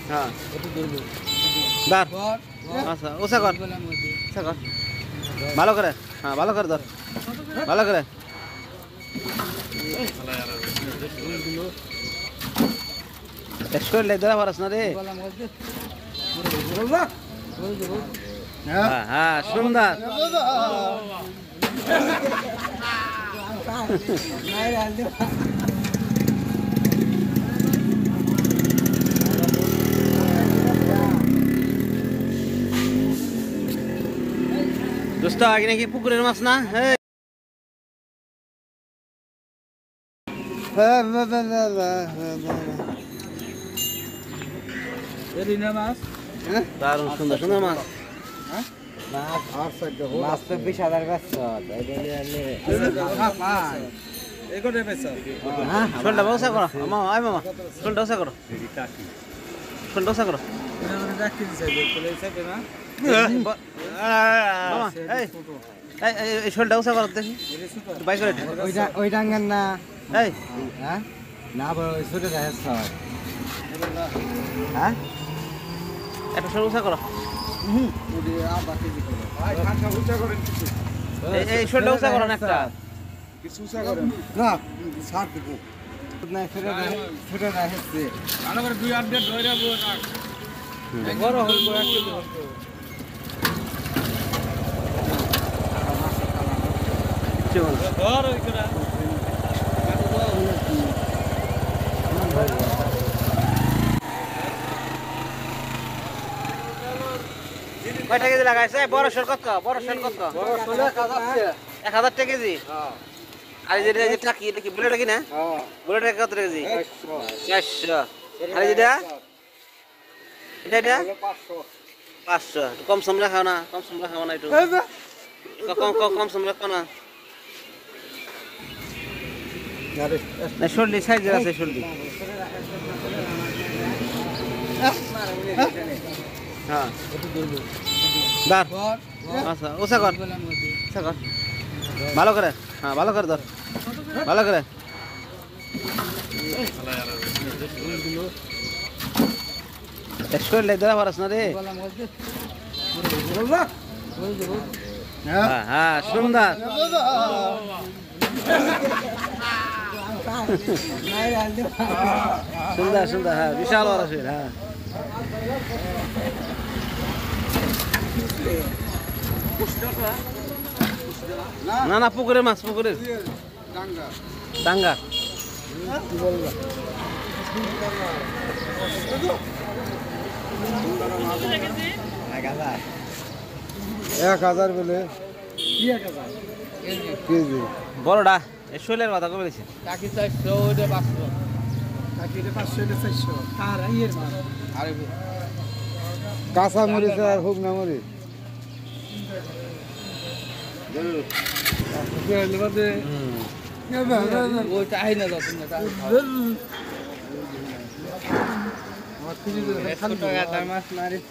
হ্যাঁ দাঁড় আচ্ছা ওসা কর ওসা কর ভালো করে হ্যাঁ ভালো করে ধর ভালো করে শরীর ধরা পারস না রে হ্যাঁ হ্যাঁ সুন্দর দোস্ত আগে নাকি পুকুরের মাছ না দারুণ সুন্দর সুন্দর মাছ মাছ তো 20,000 ব্যস্ত শোলটা ব্যবসা করো মামা আয় মামা শোলটা ব্যবসা করো শোলটা ব্যবসা করো এই শোলটা ব্যবসা করো দেখি বাই করে ওই ডাঙ্গার না এই হ্যাঁ না ওই ছোট হ্যাঁ একটা শোল ব্যবসা করো এই শোলটা ব্যবসা করো না একটা না ছাড় দিব না ছোট রাখছে আনাবার 2 ধরে বড় হল কয়টা কেজি লাগাইছে বড় শোল কত বড় শোল কত 1000 টাকা কেজি আর যেটা টাকি এটা কি বুলেট কি না বুলেট কত কেজি 400 আর যেটা এটা 500 কম সম রাখাও না কম সম রাখাও না একটু কম সম রাখো না না শোলটি সাইজের আছে শোলটি হ্যাঁ দাঁড় আচ্ছা ওসা কর ওসা কর ভালো করে হ্যাঁ ভালো করে ধর ভালো করে শরীর ধরা পারস না রে হ্যাঁ হ্যাঁ সুন্দর সুন্দর সুন্দর হ্যাঁ বিশাল বড় শরীর হ্যাঁ না না পুকুরের মাছ পুকুরের ডাঙ্গা 1000 বলে কেজি বড়টা এই শৈলের কথা কবে বলেছে টাকি 400 ওটা 500 টাকি 500 এটা 400 আর ইয়ের মাছ আরে কাঁচা মরিচ আর হুগনা মরিচ ওইটা আই না যত না মাছ মারিস